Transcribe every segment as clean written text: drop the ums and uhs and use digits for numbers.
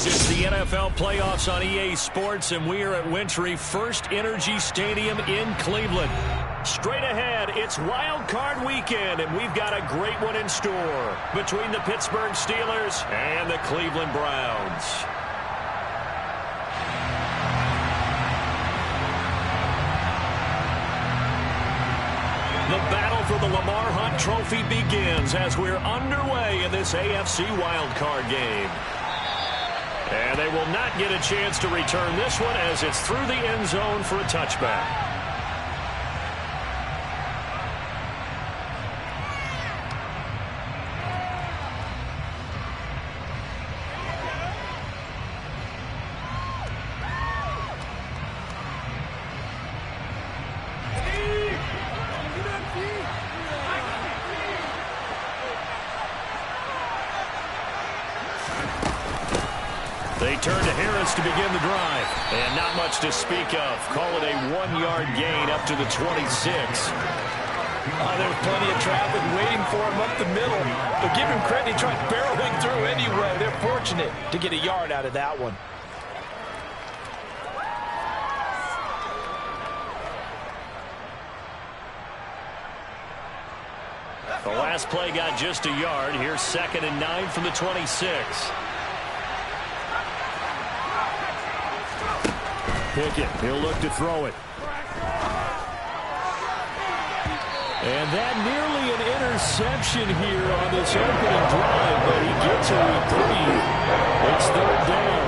It's the NFL Playoffs on EA Sports, and we are at Wintry First Energy Stadium in Cleveland. Straight ahead, it's Wild Card Weekend, and we've got a great one in store between the Pittsburgh Steelers and the Cleveland Browns. The battle for the Lamar Hunt Trophy begins as we're underway in this AFC wildcard game. And they will not get a chance to return this one as it's through the end zone for a touchback. They turn to Harris to begin the drive. And not much to speak of. Call it a 1-yard gain up to the 26. There was plenty of traffic waiting for him up the middle. But give him credit, he tried barreling through anyway. They're fortunate to get a yard out of that one. The last play got just a yard. Here's 2nd and 9 from the 26. Pickett, he'll look to throw it. And that nearly an interception here on this opening drive, but he gets a reprieve. It's 3rd down.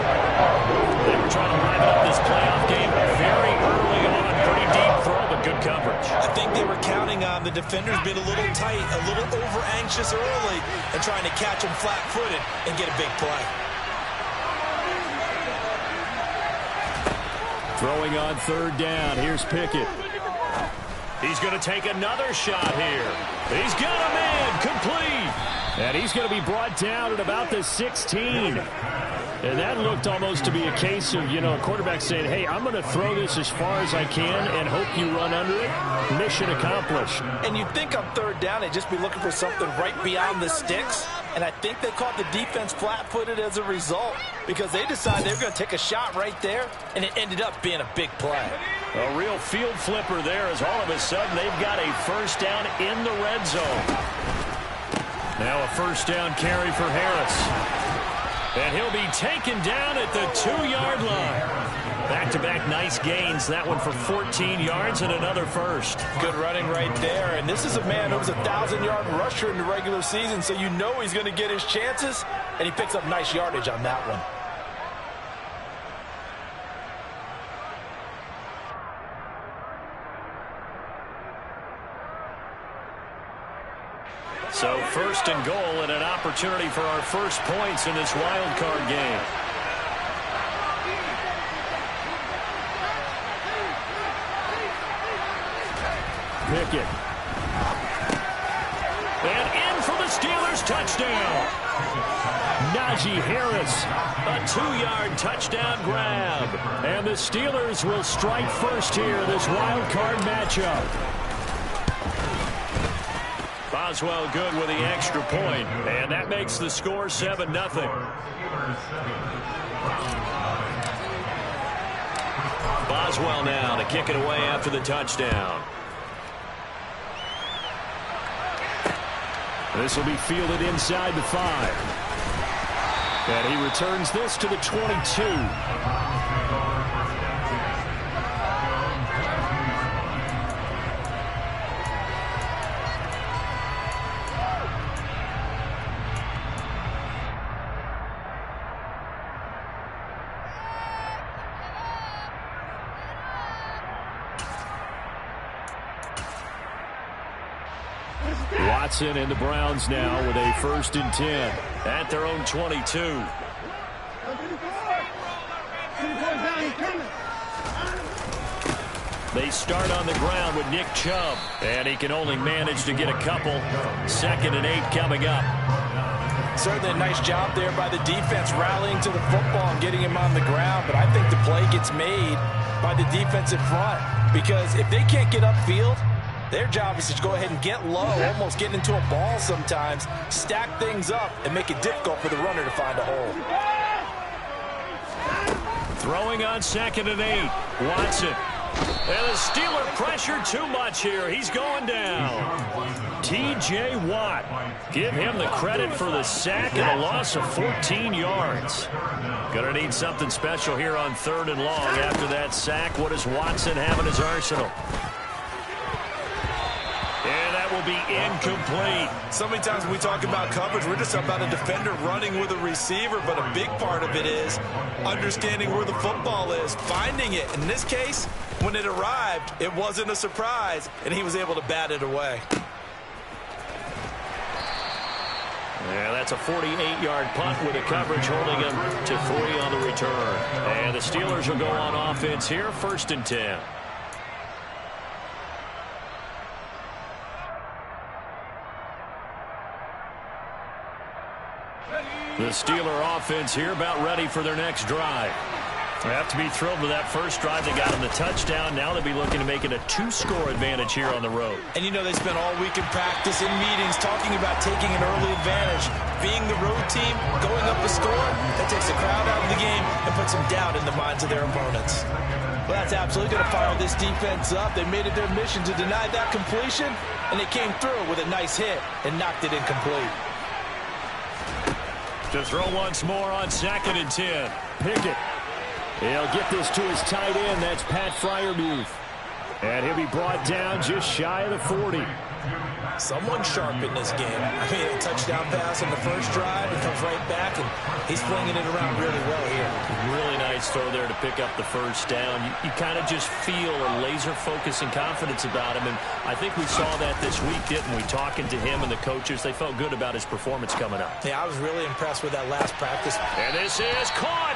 They were trying to liven up this playoff game very early on. Pretty deep throw, but good coverage. I think they were counting on the defenders being a little tight, a little over-anxious early, and trying to catch them flat-footed and get a big play. Throwing on 3rd down. Here's Pickett. He's going to take another shot here. He's got a man complete. And he's going to be brought down at about the 16. And that looked almost to be a case of, a quarterback saying, hey, I'm going to throw this as far as I can and hope you run under it. Mission accomplished. And you'd think on 3rd down they'd just be looking for something right beyond the sticks. And I think they caught the defense flat-footed as a result because they decided they were going to take a shot right there, and it ended up being a big play. A real field flipper there as all of a sudden they've got a 1st down in the red zone. Now a 1st down carry for Harris. And he'll be taken down at the 2-yard line. Back-to-back nice gains. That one for 14 yards and another 1st. Good running right there. And this is a man who was a 1,000-yard rusher in the regular season, so you know he's going to get his chances. And he picks up nice yardage on that one. So 1st and goal and an opportunity for our first points in this wild card game. Pickett. And in for the Steelers touchdown. Najee Harris, a 2-yard touchdown grab. And the Steelers will strike first here this wild card matchup. Boswell good with the extra point, and that makes the score 7-0. Boswell now to kick it away after the touchdown. This will be fielded inside the 5. And he returns this to the 22. Watson and the Browns now with a 1st and 10 at their own 22. They start on the ground with Nick Chubb, and he can only manage to get a couple. 2nd and 8 coming up. Certainly a nice job there by the defense rallying to the football and getting him on the ground, but I think the play gets made by the defensive front because if they can't get upfield, their job is to go ahead and get low, almost get into a ball sometimes, stack things up, and make it difficult for the runner to find a hole. Throwing on 2nd and 8. Watson. And the Steeler pressure too much here. He's going down. T.J. Watt. Give him the credit for the sack and a loss of 14 yards. Going to need something special here on 3rd and long after that sack. What does Watson have in his arsenal? And that will be incomplete. So many times when we talk about coverage, we're just about a defender running with a receiver, but a big part of it is understanding where the football is, finding it. In this case, when it arrived, it wasn't a surprise, and he was able to bat it away. Yeah, that's a 48-yard punt with the coverage holding him to 3 on the return. And the Steelers will go on offense here, 1st and 10. The Steeler offense here about ready for their next drive. They have to be thrilled with that first drive. They got them the touchdown. Now they'll be looking to make it a 2-score advantage here on the road. And you know they spent all week in practice, in meetings, talking about taking an early advantage. Being the road team, going up a score, that takes the crowd out of the game and puts some doubt in the minds of their opponents. Well, that's absolutely going to fire this defense up. They made it their mission to deny that completion, and they came through with a nice hit and knocked it incomplete. To throw once more on 2nd and 10. Pickett. He'll get this to his tight end. That's Pat Freiermuth. And he'll be brought down just shy of the 40. Someone sharp in this game. I mean, a touchdown pass on the first drive. He comes right back, and he's flinging it around really well here. Really nice throw there to pick up the first down. You kind of just feel a laser focus and confidence about him, and I think we saw that this week, didn't we? Talking to him and the coaches, they felt good about his performance coming up. Yeah, I was really impressed with that last practice. And this is caught.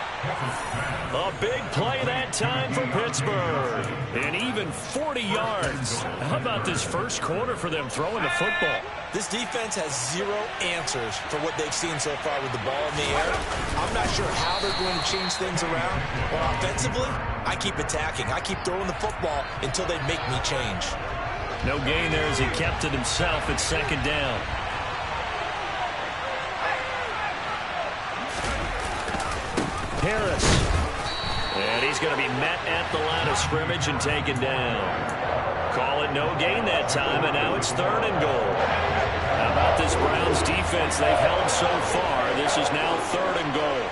A big play that time for Pittsburgh. And even 40 yards. How about this first quarter for them throwing the football? This defense has 0 answers for what they've seen so far with the ball in the air. I'm not sure how they're going to change things around. Well, offensively, I keep attacking. I keep throwing the football until they make me change. No gain there as he kept it himself at 2nd down. Harris. And he's going to be met at the line of scrimmage and taken down. Call it no gain that time, and now it's 3rd and goal. How about this Browns defense they've held so far? This is now 3rd and goal.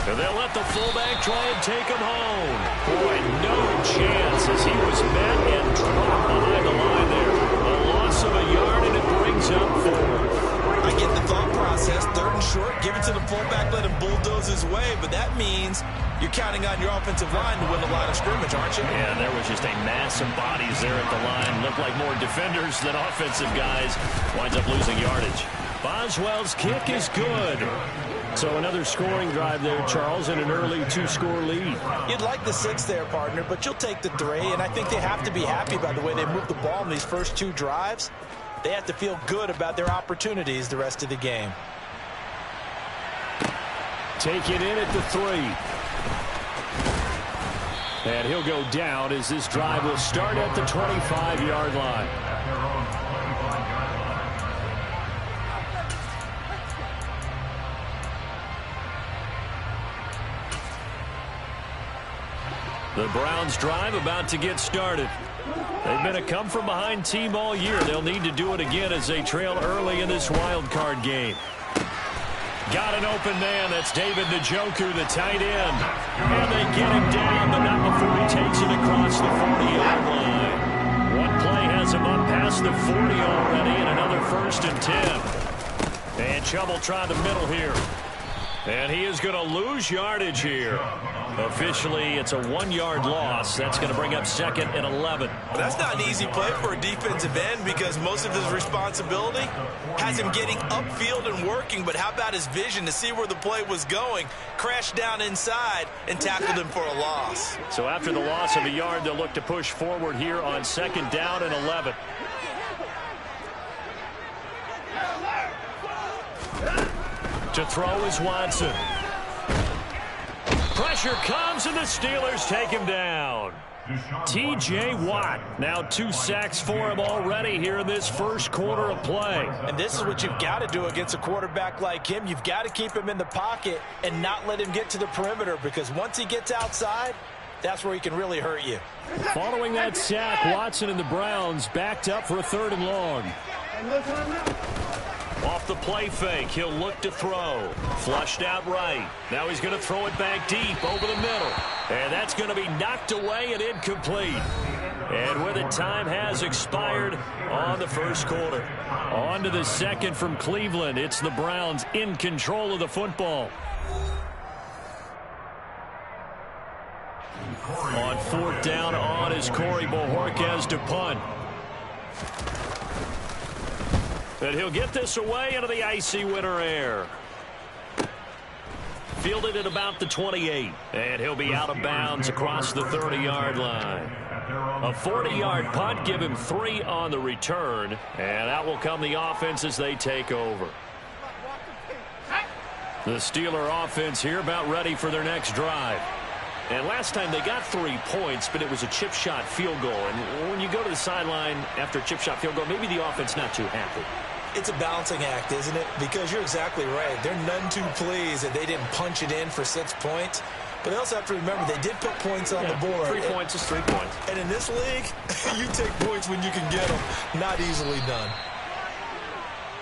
And they'll let the fullback try and take him home. Boy, no chance as he was met and dropped behind the line there. A loss of a yard, and it brings up 4th. I get the thought process. 3rd and short, give it to the fullback, let him bulldoze his way. But that means you're counting on your offensive line to win the line of scrimmage, aren't you? Yeah, there was just a mass of bodies there at the line. Looked like more defenders than offensive guys. Winds up losing yardage. Boswell's kick is good. So another scoring drive there, Charles, and an early 2-score lead. You'd like the 6 there, partner, but you'll take the 3, and I think they have to be happy about the way they moved the ball in these first 2 drives. They have to feel good about their opportunities the rest of the game. Take it in at the 3. And he'll go down as this drive will start at the 25-yard line. The Browns drive about to get started. They've been a come-from-behind team all year. They'll need to do it again as they trail early in this wild card game. Got an open man. That's David Njoku, the tight end. And they get him down, but not before he takes it across the 40-yard line. One play has him up past the 40 already, and another 1st and 10. And Chubb will try the middle here. And he is going to lose yardage here. Officially, it's a 1-yard loss. That's going to bring up 2nd and 11. Well, that's not an easy play for a defensive end because most of his responsibility has him getting upfield and working. But how about his vision to see where the play was going, crashed down inside, and tackled him for a loss. So after the loss of a yard, they'll look to push forward here on 2nd down and 11. To throw is Watson. Pressure comes, and the Steelers take him down. T.J. Watt, now 2 sacks for him already here in this first quarter of play. And this is what you've got to do against a quarterback like him. You've got to keep him in the pocket and not let him get to the perimeter, because once he gets outside, that's where he can really hurt you. Following that sack, Watson and the Browns backed up for a 3rd and long. Off the play fake, he'll look to throw. Flushed out right. Now he's going to throw it back deep over the middle. And that's going to be knocked away and incomplete. And with it, time has expired on the first quarter. On to the second from Cleveland. It's the Browns in control of the football. On 4th down on is Corey Bojorquez to punt. And he'll get this away into the icy winter air. Fielded at about the 28. And he'll be out of bounds across the 30-yard line. A 40-yard punt, give him 3 on the return. And out will come the offense as they take over. The Steeler offense here about ready for their next drive. And last time they got 3 points, but it was a chip shot field goal. And when you go to the sideline after a chip shot field goal, maybe the offense not too happy. It's a balancing act, isn't it? Because you're exactly right. They're none too pleased that they didn't punch it in for 6 points. But they also have to remember they did put points on the board. 3 points is 3 points. And in this league, you take points when you can get them. Not easily done.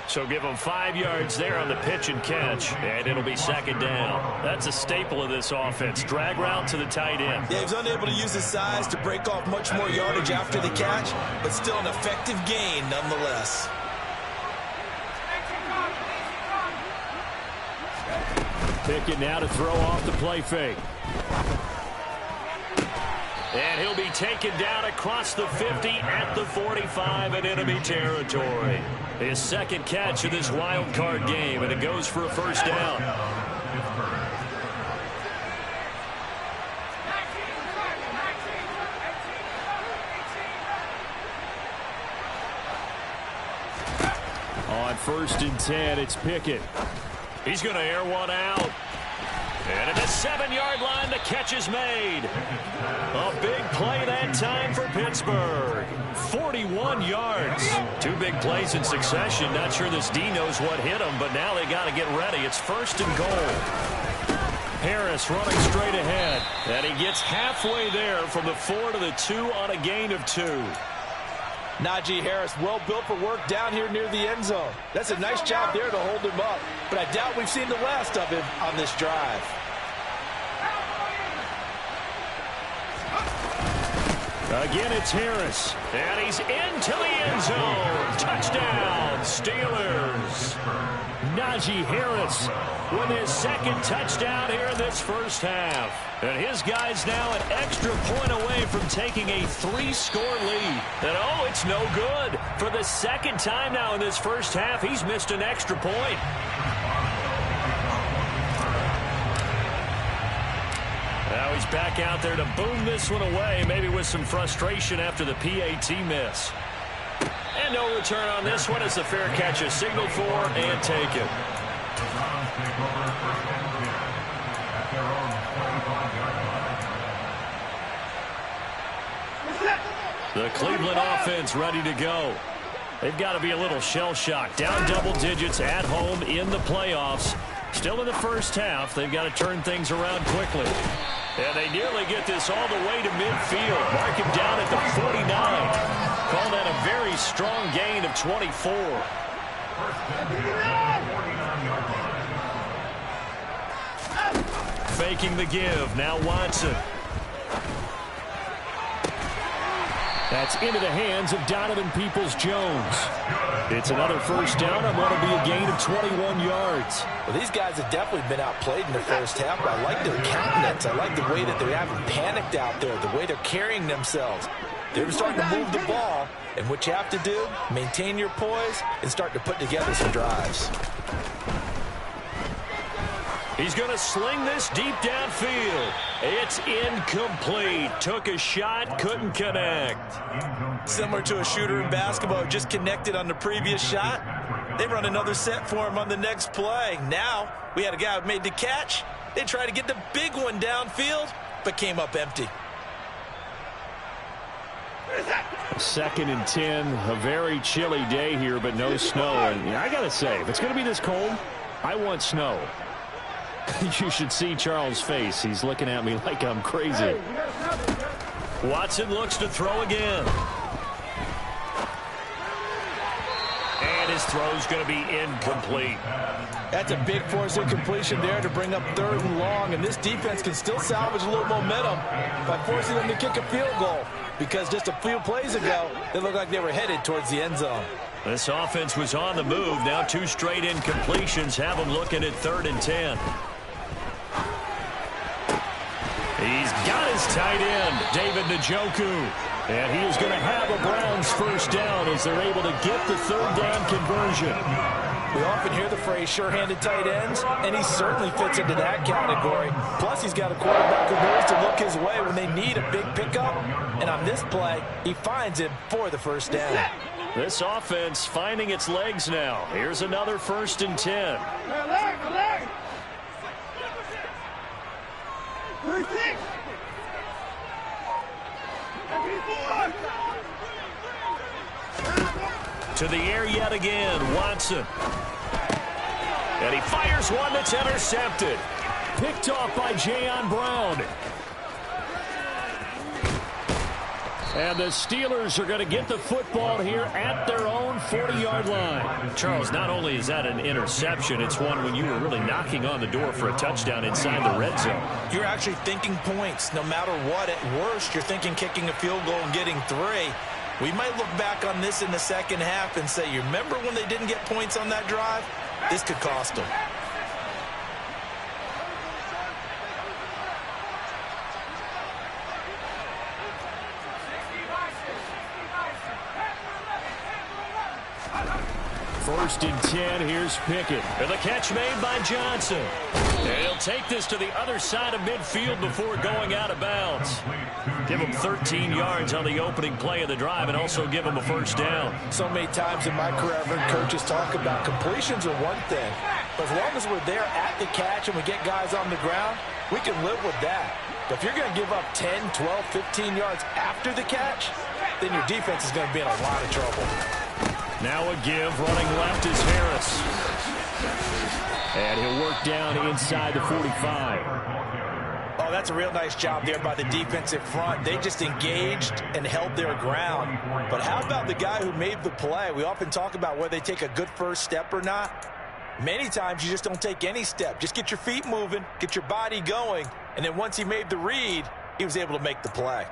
So give them 5 yards there on the pitch and catch, and it'll be 2nd down. That's a staple of this offense. Drag route to the tight end. Yeah, he was unable to use his size to break off much more yardage after the catch, but still an effective gain nonetheless. Pickett now to throw off the play fake. And he'll be taken down across the 50 at the 45 in enemy territory. His 2nd catch of this wild card game, and it goes for a 1st down. On 1st and 10, it's Pickett. He's going to air one out. And at the 7-yard line, the catch is made. A big play that time for Pittsburgh. 41 yards. 2 big plays in succession. Not sure this D knows what hit him, but now they got to get ready. It's 1st and goal. Harris running straight ahead. And he gets halfway there from the 4 to the 2 on a gain of 2. Najee Harris, well built for work down here near the end zone. That's a nice job there to hold him up. But I doubt we've seen the last of him on this drive. Again, it's Harris. And he's into the end zone. Touchdown, Steelers. Najee Harris with his 2nd touchdown here in this first half. And his guy's now an extra point away from taking a 3-score lead. And oh, it's no good. For the 2nd time now in this first half, he's missed an extra point. Now he's back out there to boom this one away, maybe with some frustration after the PAT miss. And no return on this one as the fair catch is signaled for and taken. The Cleveland offense ready to go. They've got to be a little shell-shocked. Down double digits at home in the playoffs. Still in the first half. They've got to turn things around quickly. And they nearly get this all the way to midfield. Mark him down at the 49. Call that a very strong gain of 24. Faking the give. Now Watson. That's into the hands of Donovan Peoples-Jones. It's another 1st down on what will be a gain of 21 yards. Well, these guys have definitely been outplayed in the first half, but I like their countenance. I like the way that they haven't panicked out there, the way they're carrying themselves. They're starting to move the ball, and what you have to do, maintain your poise and start to put together some drives. He's going to sling this deep downfield. It's incomplete. Took a shot, couldn't connect. Similar to a shooter in basketball who just connected on the previous shot. They run another set for him on the next play. Now, we had a guy who made the catch. They tried to get the big one downfield, but came up empty. 2nd and 10. A very chilly day here, but no snow. And I got to say, if it's going to be this cold, I want snow. You should see Charles' face. He's looking at me like I'm crazy. Watson looks to throw again. And his throw's going to be incomplete. That's a big force incompletion there to bring up 3rd and long, and this defense can still salvage a little momentum by forcing them to kick a field goal, because just a few plays ago, they looked like they were headed towards the end zone. This offense was on the move. Now 2 straight incompletions have them looking at 3rd and 10. He's got his tight end, David Njoku. And he is going to have a Browns first down as they're able to get the 3rd down conversion. We often hear the phrase sure-handed tight ends, and he certainly fits into that category. Plus, he's got a quarterback who knows to look his way when they need a big pickup. And on this play, he finds him for the first down. This offense finding its legs now. Here's another 1st and 10. To the air yet again, Watson. And he fires one that's intercepted. Picked off by Jayon Brown. And the Steelers are going to get the football here at their own 40-yard line. Charles, not only is that an interception, it's one when you were really knocking on the door for a touchdown inside the red zone. You're actually thinking points no matter what. At worst, you're thinking kicking a field goal and getting 3. We might look back on this in the second half and say, you remember when they didn't get points on that drive? This could cost them. First and 10, here's Pickett. And the catch made by Johnson. And he'll take this to the other side of midfield before going out of bounds. Give him 13 yards on the opening play of the drive and also give him a first down. So many times in my career, I've heard coaches talk about completions are one thing. But as long as we're there at the catch and we get guys on the ground, we can live with that. But if you're going to give up 10, 12, 15 yards after the catch, then your defense is going to be in a lot of trouble. Now a give, running left is Harris. And he'll work down inside the 45. Oh, that's a real nice job there by the defensive front. They just engaged and held their ground. But how about the guy who made the play? We often talk about whether they take a good first step or not. Many times you just don't take any step. Just get your feet moving, get your body going, and then once he made the read, he was able to make the play.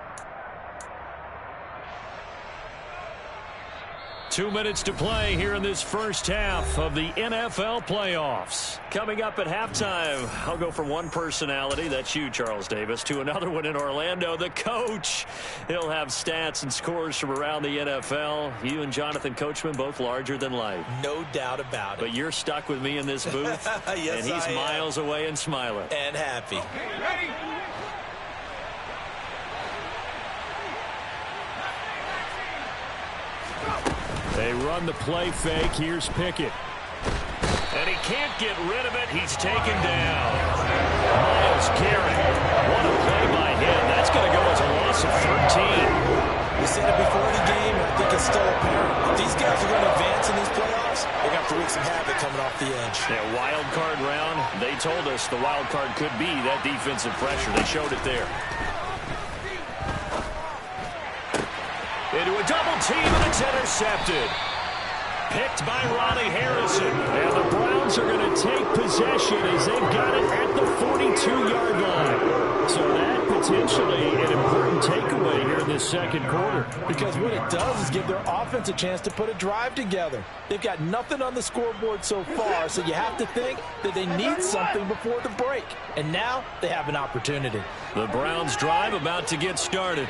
2 minutes to play here in this first half of the NFL playoffs. Coming up at halftime, I'll go from one personality, that's you, Charles Davis, to another one in Orlando, the coach. He'll have stats and scores from around the NFL. You and Jonathan Coachman, both larger than life. No doubt about it. But you're stuck with me in this booth, yes, and he's miles away and smiling. And happy. They run the play fake. Here's Pickett. And he can't get rid of it. He's taken down. Myles Garrett. What a play by him. That's going to go as a loss of 13. We said it before the game, and I think it's still apparent. If these guys are going to advance in these playoffs, they're going to have to wreak some havoc coming off the edge. Yeah, wild card round. They told us the wild card could be that defensive pressure. They showed it there. Into a double team, and it's intercepted. Picked by Ronnie Harrison. And the Browns are going to take possession as they've got it at the 42-yard line. So that potentially an important takeaway here in this second quarter. Because what it does is give their offense a chance to put a drive together. They've got nothing on the scoreboard so far, so you have to think that they need something before the break. And now they have an opportunity. The Browns drive about to get started.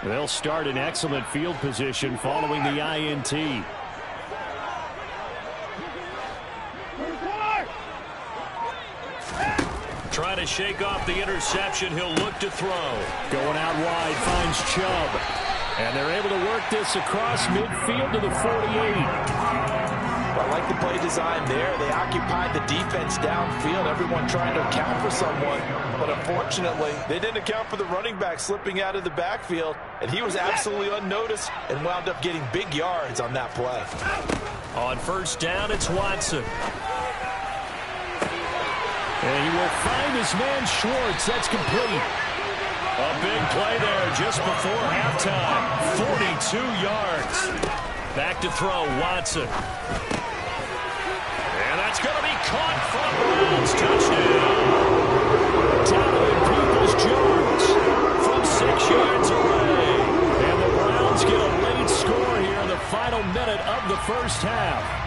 They'll start in excellent field position following the INT. Trying to shake off the interception. He'll look to throw. Going out wide, finds Chubb. And they're able to work this across midfield to the 48. But I like the play design there. They occupied the defense downfield, everyone trying to account for someone. But unfortunately, they didn't account for the running back slipping out of the backfield, and he was absolutely unnoticed and wound up getting big yards on that play. On first down, it's Watson. And he will find his man Schwartz. That's complete. A big play there just before halftime. 42 yards. Back to throw, Watson. And that's going to be caught from Browns. Touchdown. Donovan Peoples-Jones from 6 yards away. And the Browns get a late score here in the final minute of the first half.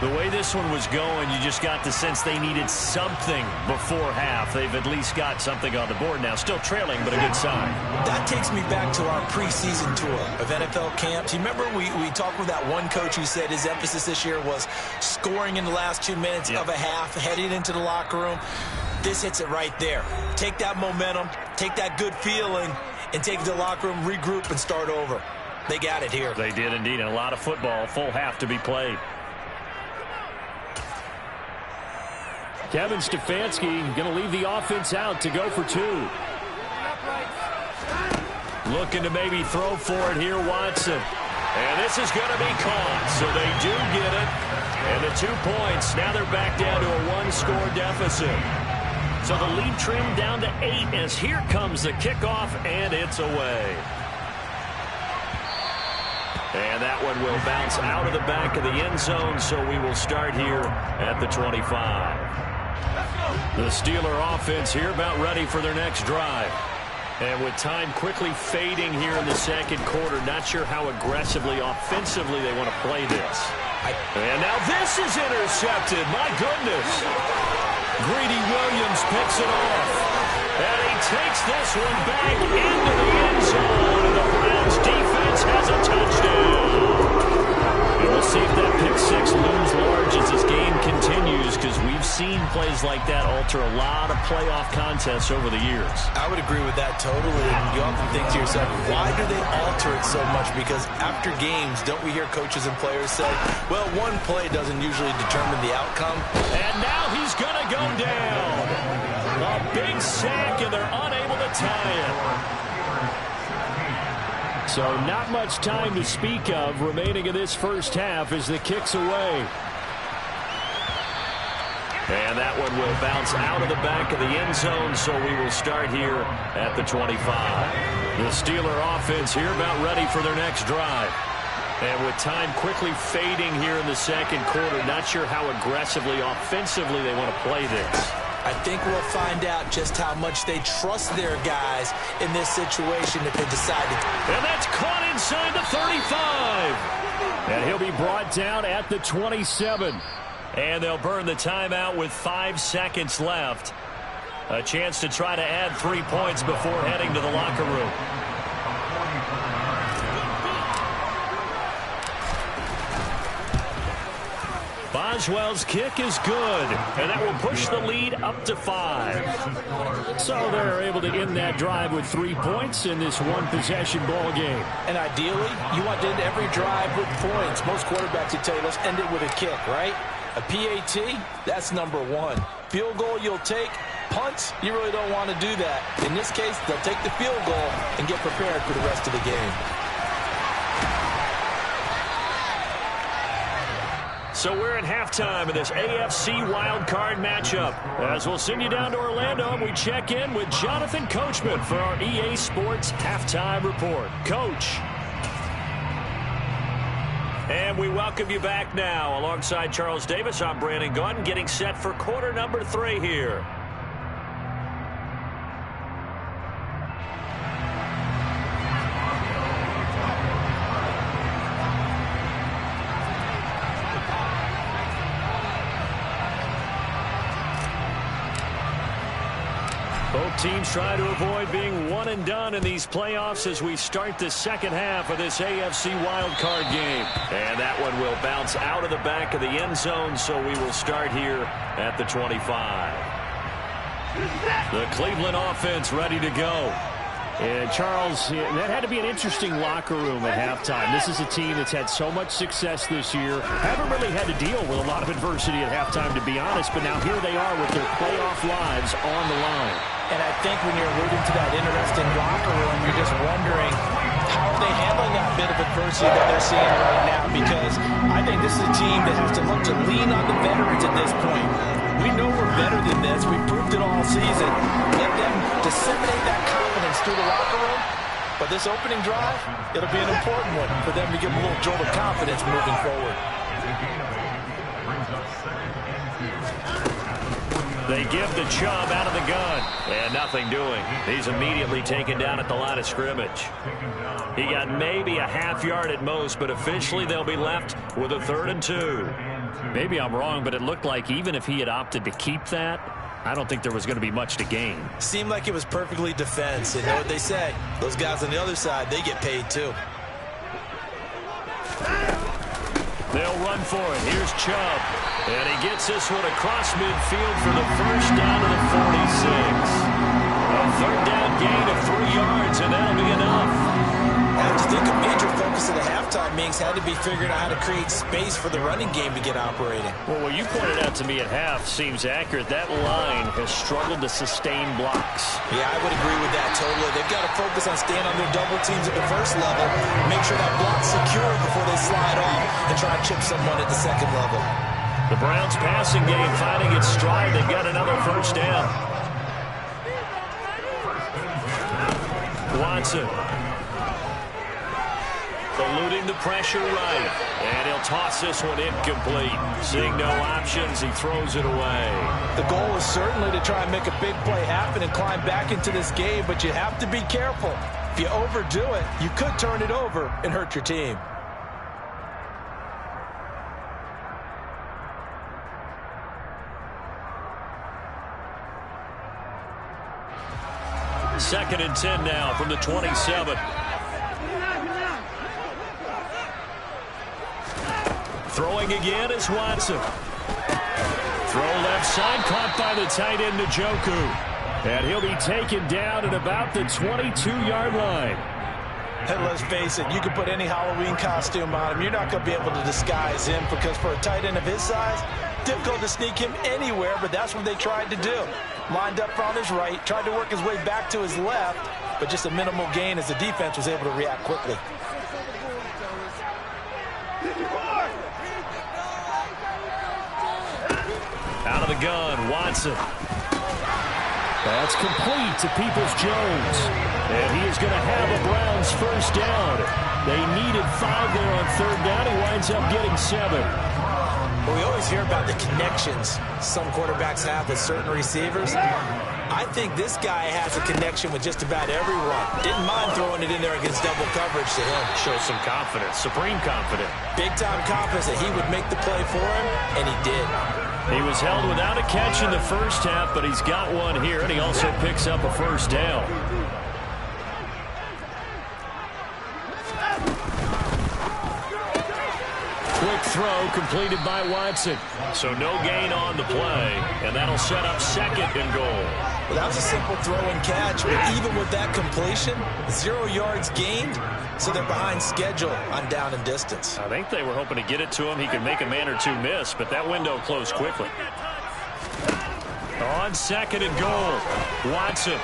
The way this one was going, you just got the sense they needed something before half. They've at least got something on the board now. Still trailing, but a good sign. That takes me back to our preseason tour of NFL camps. You remember we talked with that one coach who said his emphasis this year was scoring in the last 2 minutes of a half, heading into the locker room. This hits it right there. Take that momentum, take that good feeling, and take it to the locker room, regroup, and start over. They got it here. They did indeed, and a lot of football, full half to be played. Kevin Stefanski going to leave the offense out to go for 2. Looking to maybe throw for it here, Watson. And this is going to be caught, so they do get it. And the 2 points, now they're back down to a 1-score deficit. So the lead trimmed down to 8 as here comes the kickoff, and it's away. And that one will bounce out of the back of the end zone, so we will start here at the 25. The Steeler offense here about ready for their next drive. And with time quickly fading here in the second quarter, not sure how aggressively, offensively they want to play this. And now this is intercepted. My goodness. Greedy Williams picks it off. And he takes this one back into the end zone. And the Browns defense has a touchdown. And we'll see if that pick 6 looms large as this game continues, because we've seen plays like that alter a lot of playoff contests over the years. I would agree with that totally. And you often think to yourself, why do they alter it so much? Because after games, don't we hear coaches and players say, well, one play doesn't usually determine the outcome. And now he's going to go down. A big sack, and they're unable to tie it. So not much time to speak of remaining in this first half as the kick's away. And that one will bounce out of the back of the end zone, so we will start here at the 25. The Steeler offense here about ready for their next drive. And with time quickly fading here in the second quarter, not sure how aggressively, offensively they want to play this. I think we'll find out just how much they trust their guys in this situation if they decide to. And that's caught inside the 35. And he'll be brought down at the 27. And they'll burn the timeout with 5 seconds left. A chance to try to add 3 points before heading to the locker room. Boswell's kick is good, and that will push the lead up to 5. So they're able to end that drive with 3 points in this one-possession ball game. And ideally, you want to end every drive with points. Most quarterbacks would tell you, let's end it with a kick, right? A PAT, that's number 1. Field goal you'll take. Punts, you really don't want to do that. In this case, they'll take the field goal and get prepared for the rest of the game. So we're at halftime of this AFC wildcard matchup. As we'll send you down to Orlando, and we check in with Jonathan Coachman for our EA Sports Halftime Report. Coach. And we welcome you back now. Alongside Charles Davis, I'm Brandon Gunn, getting set for quarter number 3 here. Both teams try to avoid being one and done in these playoffs as we start the second half of this AFC wildcard game. And that one will bounce out of the back of the end zone, so we will start here at the 25. The Cleveland offense ready to go. And Charles, that had to be an interesting locker room at halftime. This is a team that's had so much success this year. Haven't really had to deal with a lot of adversity at halftime, to be honest, but now here they are with their playoff lives on the line. And I think when you're alluding to that interesting locker room, you're just wondering how are they handling that bit of adversity that they're seeing right now, because I think this is a team that has to look to lean on the veterans at this point. We know we're better than this. We proved it all season. Let them disseminate that confidence through the locker room. But this opening drive, it'll be an important one for them to give them a little jolt of confidence moving forward. They give the Chubb out of the gun. And nothing doing. He's immediately taken down at the line of scrimmage. He got maybe a half yard at most, but officially they'll be left with a 3rd and 2. Maybe I'm wrong, but it looked like even if he had opted to keep that, I don't think there was going to be much to gain. Seemed like it was perfectly defense. And you know what they say? Those guys on the other side, they get paid too. They'll run for it. Here's Chubb. And he gets this one across midfield for the first down to the 46. A 3rd down gain of 3 yards, and that'll be enough. I have to think a major focus of the halftime meetings had to be figuring out how to create space for the running game to get operating. Well, what you pointed out to me at half seems accurate. That line has struggled to sustain blocks. Yeah, I would agree with that totally. They've got to focus on staying on their double teams at the first level, make sure that block's secure before they slide off and try and chip someone at the second level. The Browns passing game finding its stride. They've got another first down. Watson. Eluding the pressure right. And he'll toss this one incomplete. Seeing no options, he throws it away. The goal is certainly to try and make a big play happen and climb back into this game, but you have to be careful. If you overdo it, you could turn it over and hurt your team. Second and 10 now from the 27. Throwing again is Watson. Throw left side, caught by the tight end Njoku. And he'll be taken down at about the 22-yard line. And let's face it, you can put any Halloween costume on him. You're not going to be able to disguise him, because for a tight end of his size, difficult to sneak him anywhere, but that's what they tried to do. Lined up on his right, tried to work his way back to his left, but just a minimal gain as the defense was able to react quickly. Out of the gun, Watson. That's complete to Peoples-Jones. And he is going to have a Browns first down. They needed 5 there on 3rd down. He winds up getting 7. Well, we always hear about the connections some quarterbacks have with certain receivers. I think this guy has a connection with just about everyone. Didn't mind throwing it in there against double coverage to him. Shows some confidence, supreme confidence. Big-time confidence that he would make the play for him, and he did. He was held without a catch in the first half, but he's got one here, and he also picks up a first down. Quick throw completed by Watson. So no gain on the play, and that'll set up 2nd and goal. Well, that was a simple throw and catch, but even with that completion, 0 yards gained, so they're behind schedule on down and distance. I think they were hoping to get it to him. He could make a man or two miss, but that window closed quickly. On 2nd and goal, Watson.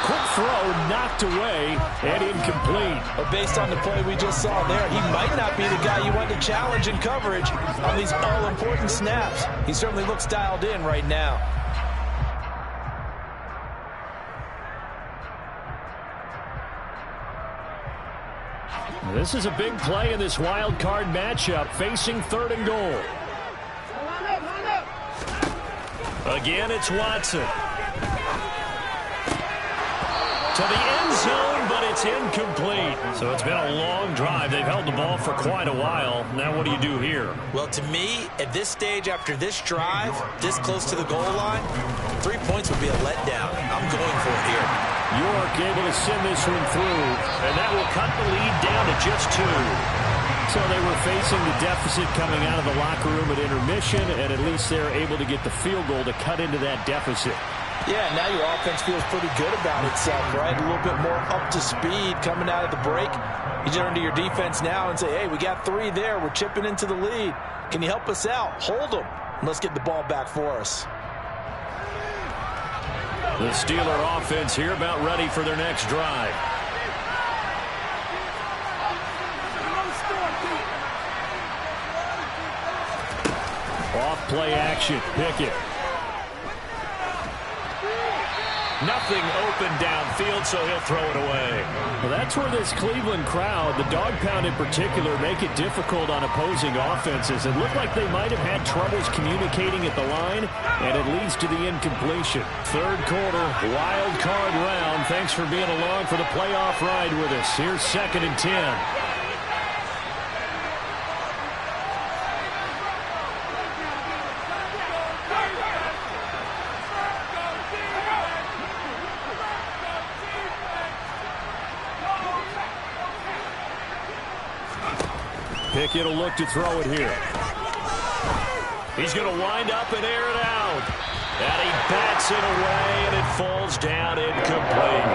Quick throw knocked away and incomplete. But based on the play we just saw there, he might not be the guy you want to challenge in coverage on these all-important snaps. He certainly looks dialed in right now. This is a big play in this wild card matchup, facing 3rd and goal. Again, it's Watson. To the end zone, but it's incomplete. So it's been a long drive. They've held the ball for quite a while. Now what do you do here? Well, to me, at this stage, after this drive, this close to the goal line, 3 points would be a letdown. I'm going for it here. York able to send this one through, and that will cut the lead down to just 2. So they were facing the deficit coming out of the locker room at intermission, and at least they're able to get the field goal to cut into that deficit. Yeah, now your offense feels pretty good about itself, right? A little bit more up to speed coming out of the break. You turn to your defense now and say, hey, we got 3 there. We're chipping into the lead. Can you help us out? Hold them. And let's get the ball back for us. The Steeler offense here about ready for their next drive. Off play action. Pickett. Nothing open downfield, so he'll throw it away. Well, that's where this Cleveland crowd, the dog pound in particular, make it difficult on opposing offenses. It looked like they might have had troubles communicating at the line, and it leads to the incompletion. Third quarter, wild card round. Thanks for being along for the playoff ride with us. Here's 2nd and 10. Pickett will look to throw it here. He's going to wind up and air it out. And he bats it away, and it falls down incomplete.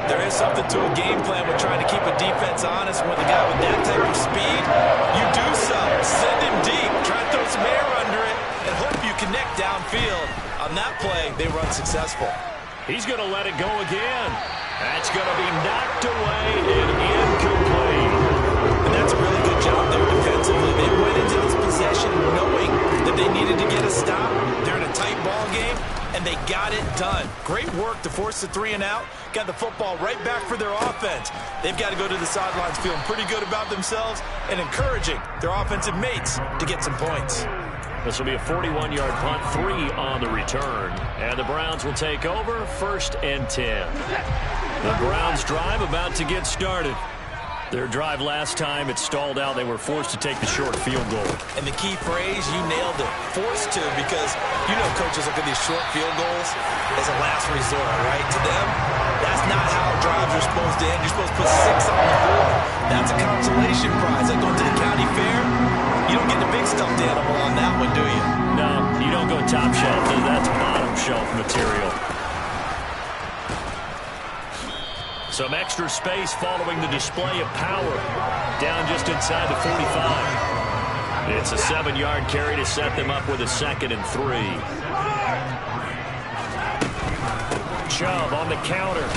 There is something to a game plan with trying to keep a defense honest with a guy with that type of speed. You do so. Send him deep. Try to throw some air under it and hope you connect downfield. On that play, they were unsuccessful. He's going to let it go again. That's going to be knocked away and incomplete. And that's a really good job there defensively. They went into this possession knowing that they needed to get a stop. They're in a tight ball game, and they got it done. Great work to force the 3 and out. Got the football right back for their offense. They've got to go to the sidelines feeling pretty good about themselves and encouraging their offensive mates to get some points. This will be a 41-yard punt, 3 on the return. And the Browns will take over, 1st and 10. The Browns drive about to get started. Their drive last time, it stalled out. They were forced to take the short field goal. And the key phrase, you nailed it. Forced to, because you know coaches look at these short field goals as a last resort, right? To them, that's not how drives are supposed to end. You're supposed to put 6 on the board. That's a consolation prize. Like going to the county fair, you don't get the big stuffed animal on that one, do you? No, you don't go top shelf. That's bottom shelf material. Some extra space following the display of power. Down just inside the 45. It's a 7-yard carry to set them up with a 2nd and 3. Chubb on the counter.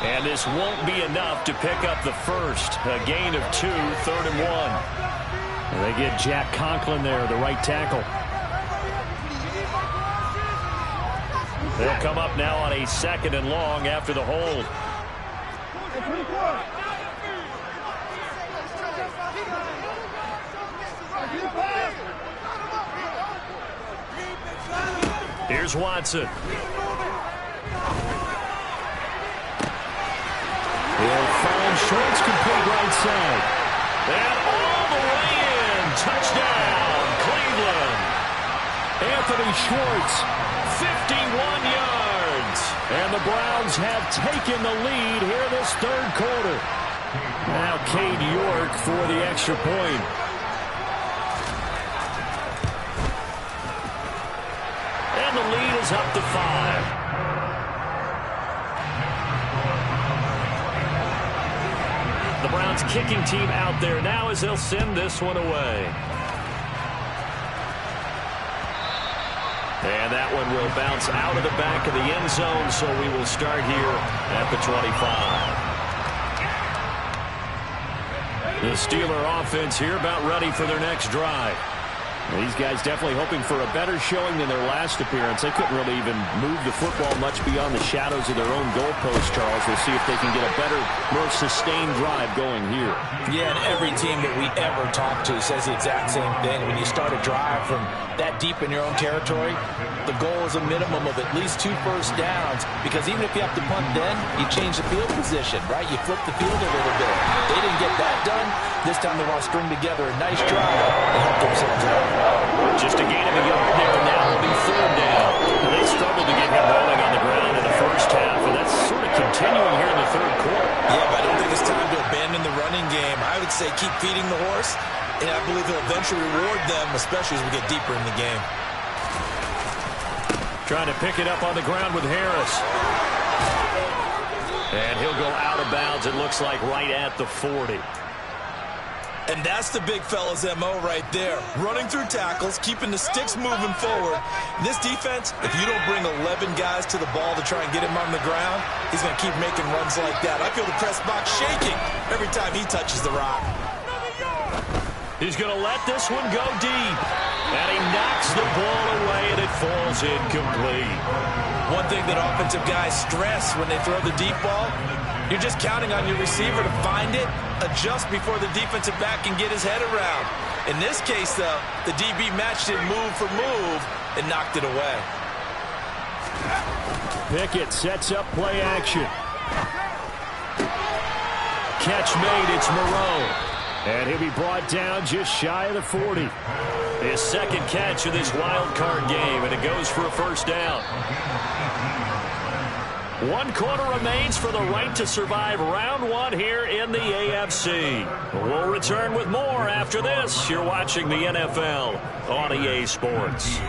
And this won't be enough to pick up the first. A gain of 2, 3rd and 1. And they get Jack Conklin there, the right tackle. They'll come up now on a 2nd and long after the hold. Here's Watson. He'll find Schwartz, complete right side. And all the way in. Touchdown, Cleveland. Anthony Schwartz, 51 yards. And the Browns have taken the lead here this 3rd quarter. Now Cade York for the extra point. And the lead is up to 5. The Browns kicking team out there now as they'll send this one away. And that one will bounce out of the back of the end zone, so we will start here at the 25. The Steeler offense here about ready for their next drive. These guys definitely hoping for a better showing than their last appearance. They couldn't really even move the football much beyond the shadows of their own goalpost, Charles. We'll see if they can get a better, more sustained drive going here. Yeah, and every team that we ever talk to says the exact same thing. When you start a drive from that deep in your own territory, the goal is a minimum of at least 2 first downs, because even if you have to punt then, you change the field position, right? You flip the field a little bit. They didn't get that done. This time they want to string together a nice drive and help themselves out. Just a gain of a yard there, and now will be 3rd down. And they struggled to get him rolling on the ground in the first half, and that's sort of continuing here in the 3rd quarter. Yeah, but I don't think it's time to abandon the running game. I would say keep feeding the horse, and I believe he'll eventually reward them, especially as we get deeper in the game. Trying to pick it up on the ground with Harris. And he'll go out of bounds, it looks like, right at the 40. And that's the big fella's MO right there. Running through tackles, keeping the sticks moving forward. This defense, if you don't bring 11 guys to the ball to try and get him on the ground, he's going to keep making runs like that. I feel the press box shaking every time he touches the rock. He's going to let this one go deep. And he knocks the ball away, and it falls incomplete. One thing that offensive guys stress when they throw the deep ball, you're just counting on your receiver to find it, adjust before the defensive back can get his head around. In this case, though, the DB matched it move for move and knocked it away. Pickett sets up play action. Catch made, it's Moreau. And he'll be brought down just shy of the 40. His second catch of this wild card game, and it goes for a first down. 1 quarter remains for the right to survive round 1 here in the AFC. We'll return with more after this. You're watching the NFL on EA Sports.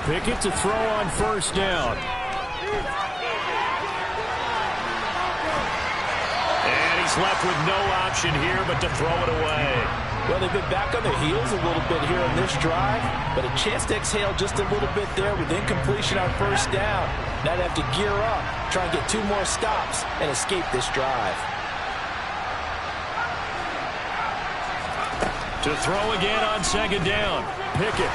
Pickett to throw on first down. And he's left with no option here but to throw it away. Well, they've been back on their heels a little bit here on this drive, but a chance to exhale just a little bit there with incompletion on first down. Now they have to gear up, try and get 2 more stops, and escape this drive. To throw again on second down. Pickett.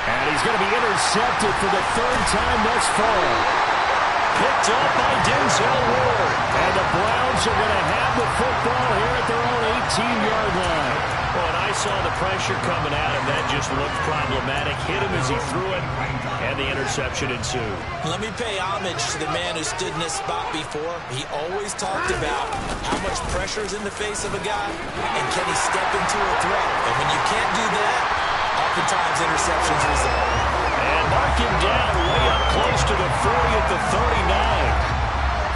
And he's going to be intercepted for the 3rd time thus far. Picked up by Denzel Ward. And the Browns are going to have the football here at their own 18-yard line. Well, and I saw the pressure coming at him. That just looked problematic. Hit him as he threw it, and the interception ensued. Let me pay homage to the man who stood in this spot before. He always talked about how much pressure is in the face of a guy, and can he step into a throw. And when you can't do that, oftentimes interceptions result. And mark him down way up close to the 40 at the 39.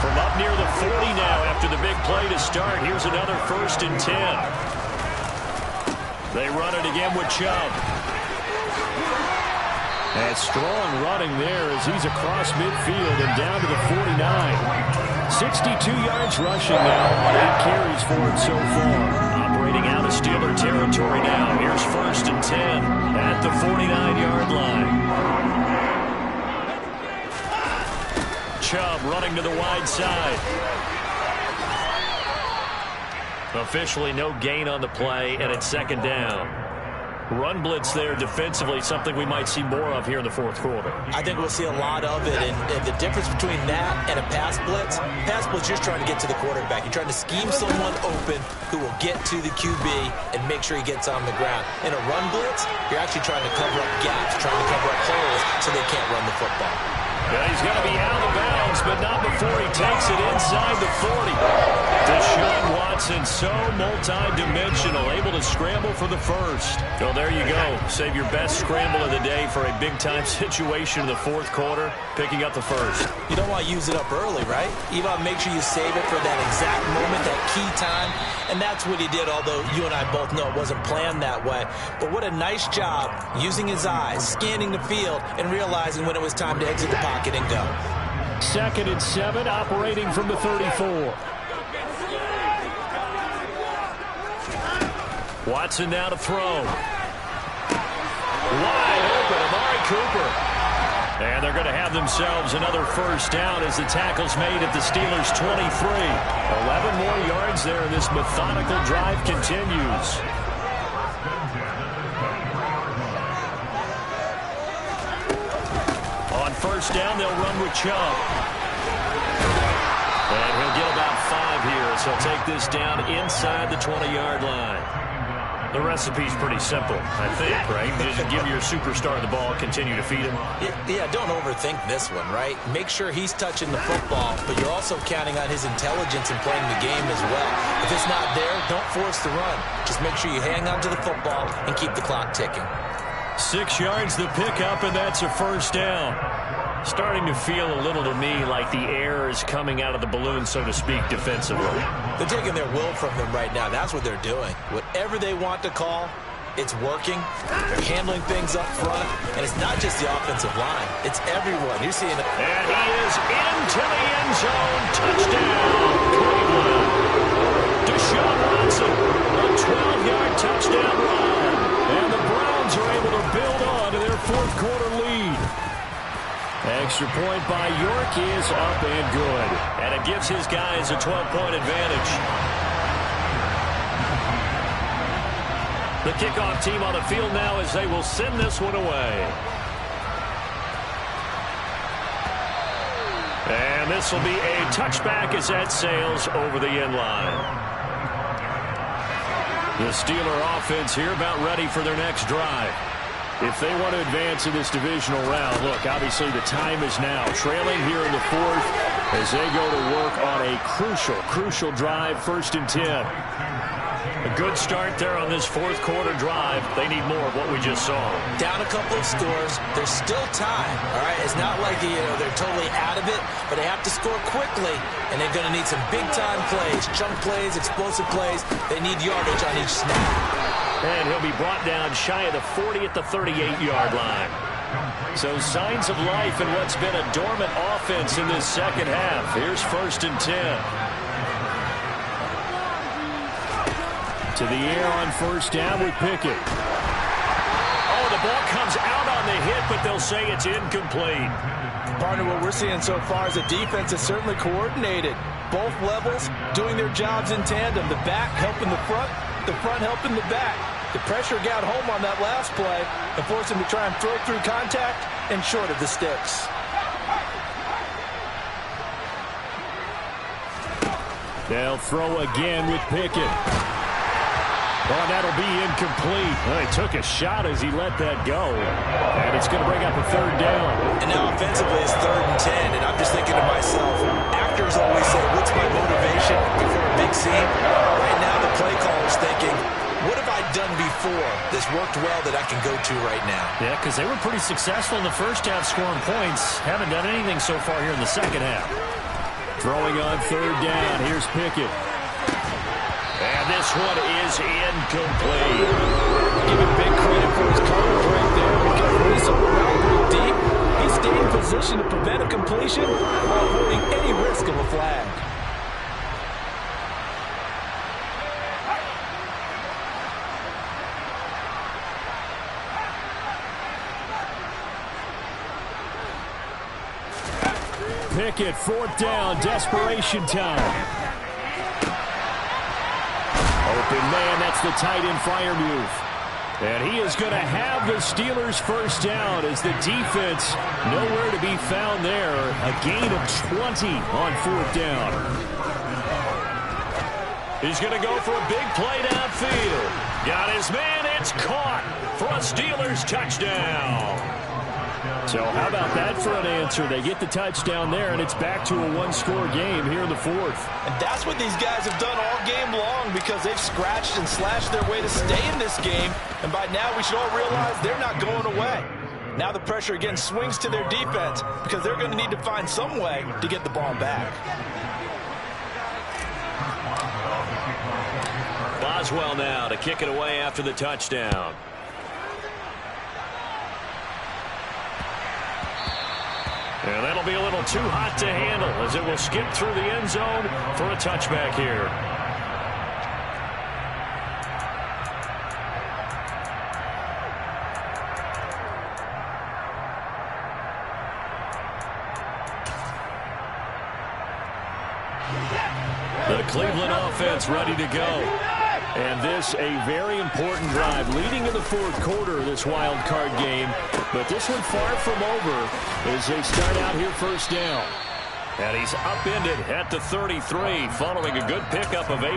From up near the 40 now after the big play to start. Here's another 1st and 10. They run it again with Chubb. And strong running there as he's across midfield and down to the 49. 62 yards rushing now on 8 carries for him so far. Operating out of Steeler territory now. Here's 1st and 10 at the 49-yard line. Chubb running to the wide side. Officially no gain on the play, and it's 2nd down. Run blitz there defensively, something we might see more of here in the 4th quarter. I think we'll see a lot of it, and the difference between that and a pass blitz just trying to get to the quarterback. You're trying to scheme someone open who will get to the QB and make sure he gets on the ground. In a run blitz, you're actually trying to cover up gaps, trying to cover up holes so they can't run the football. Yeah, he's going to be out of bounds, but not before he takes it inside the 40. Deshaun Watson, so multi-dimensional, able to scramble for the 1st. So there you go. Save your best scramble of the day for a big-time situation in the 4th quarter, picking up the 1st. You don't want to use it up early, right? You want to make sure you save it for that exact moment, that key time. And that's what he did, although you and I both know it wasn't planned that way. But what a nice job using his eyes, scanning the field, and realizing when it was time to exit the pocket and go. 2nd and 7, operating from the 34. Watson now to throw. Wide open, Amari Cooper. And they're going to have themselves another 1st down as the tackle's made at the Steelers' 23. 11 more yards there, and this methodical drive continues. On 1st down, they'll run with Chubb. And he'll get about 5 here, so he'll take this down inside the 20-yard line. The recipe's pretty simple, I think, right? Just give your superstar the ball, continue to feed him. Yeah, don't overthink this one, right? Make sure he's touching the football, but you're also counting on his intelligence in playing the game as well. If it's not there, don't force the run. Just make sure you hang on to the football and keep the clock ticking. 6 yards the pickup, and that's a first down. Starting to feel a little to me like the air is coming out of the balloon, so to speak, defensively. They're taking their will from them right now. That's what they're doing. Whatever they want to call, it's working. They're handling things up front, and it's not just the offensive line. It's everyone. You're seeing it. And he is into the end zone. Touchdown, Cleveland. Deshaun Watson, a 12-yard touchdown run. And the Browns are able to build on to their fourth-quarter lead. Extra point by York is up and good. And it gives his guys a 12-point advantage. The kickoff team on the field now as they will send this one away. And this will be a touchback as that sails over the end line. The Steeler offense here about ready for their next drive. If they want to advance in this divisional round, look, obviously the time is now. Trailing here in the fourth as they go to work on a crucial drive, 1st and 10. A good start there on this fourth-quarter drive. They need more of what we just saw. Down a couple of scores. There's still time, all right? It's not like they're totally out of it, but they have to score quickly, and they're going to need some big-time plays, chunk plays, explosive plays. They need yardage on each snap. And he'll be brought down shy of the 40 at the 38-yard line. So signs of life in what's been a dormant offense in this second half. Here's 1st and 10. To the air on 1st down with Pickett. Oh, the ball comes out on the hit, but they'll say it's incomplete. Partner, what we're seeing so far is the defense is certainly coordinated. Both levels doing their jobs in tandem. The back helping the front helping the back. The pressure got home on that last play and forced him to try and throw through contact and short of the sticks. They'll throw again with Pickett. Oh, that'll be incomplete. Well, he took a shot as he let that go. And it's going to bring up a 3rd down. And now offensively it's 3rd and 10. And I'm just thinking to myself, actors always say, what's my motivation before a big scene? Right now the play caller's thinking, what have I done before that's worked well that I can go to right now? Yeah, because they were pretty successful in the first half scoring points. Haven't done anything so far here in the second half. Throwing on 3rd down. Here's Pickett. And this one is incomplete. Give him big credit for his coverage right there, because when he saw the route pretty deep, he stayed in position to prevent a completion while avoiding any risk of a flag. Pickett, 4th down, desperation time. Open man, that's the tight end fire move. And he is going to have the Steelers' 1st down as the defense nowhere to be found there. A gain of 20 on 4th down. He's going to go for a big play downfield. Got his man, it's caught for a Steelers touchdown. So how about that for an answer? They get the touchdown there, and it's back to a 1-score game here in the 4th. And that's what these guys have done all game long, because they've scratched and slashed their way to stay in this game. And by now we should all realize they're not going away. Now the pressure again swings to their defense, because they're going to need to find some way to get the ball back. Boswell now to kick it away after the touchdown. And that'll be a little too hot to handle as it will skip through the end zone for a touchback here. The Cleveland offense ready to go. And this a very important drive leading in the 4th quarter of this wild card game. But this one far from over as they start out here 1st down. And he's upended at the 33 following a good pickup of 8.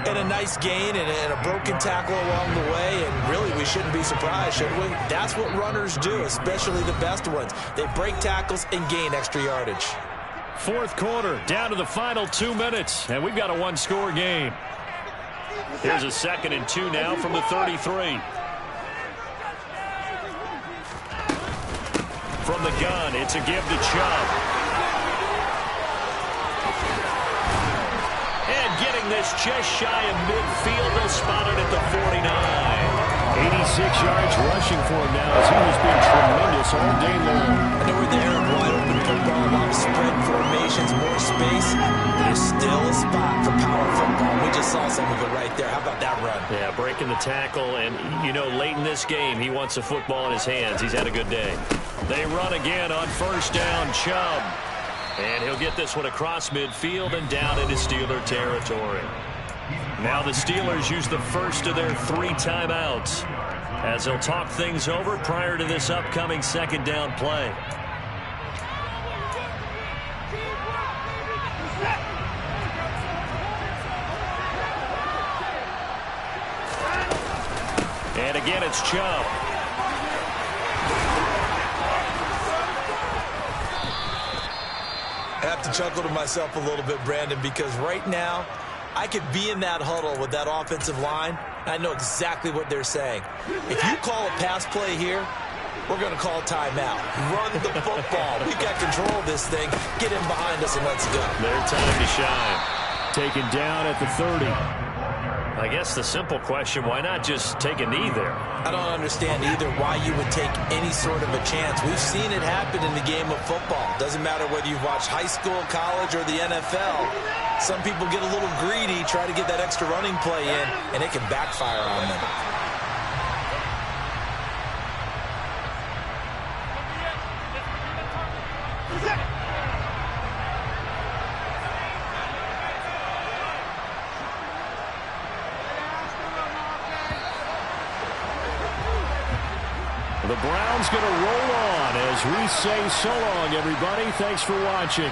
And a nice gain and a broken tackle along the way, and really we shouldn't be surprised, should we? That's what runners do, especially the best ones. They break tackles and gain extra yardage. Fourth quarter, down to the final 2 minutes, and we've got a one-score game. Here's a 2nd and 2 now from the 33. From the gun, it's a give to Chubb. And getting this just shy of midfield, they'll spot it at the 49. 86 yards rushing for him now as he has been tremendous all day long. I know we're there, wide open football, a lot of spread formations, more space. There's still a spot for power football. We just saw some of it right there. How about that run? Yeah, breaking the tackle, and, you know, late in this game, he wants the football in his hands. He's had a good day. They run again on first down, Chubb. And he'll get this one across midfield and down into Steeler territory. Now the Steelers use the first of their 3 timeouts as they'll talk things over prior to this upcoming second down play. And again, it's Chubb. I have to chuckle to myself a little bit, Brandon, because right now I could be in that huddle with that offensive line. I know exactly what they're saying. If you call a pass play here, we're going to call timeout. Run the football. We've got control of this thing. Get in behind us and let's go. Their time to shine. Taken down at the 30. I guess the simple question, why not just take a knee there? I don't understand either why you would take any sort of a chance. We've seen it happen in the game of football. Doesn't matter whether you've watched high school, college, or the NFL. Some people get a little greedy, try to get that extra running play in, and it can backfire on them. The Browns going to roll on as we say so long, everybody. Thanks for watching.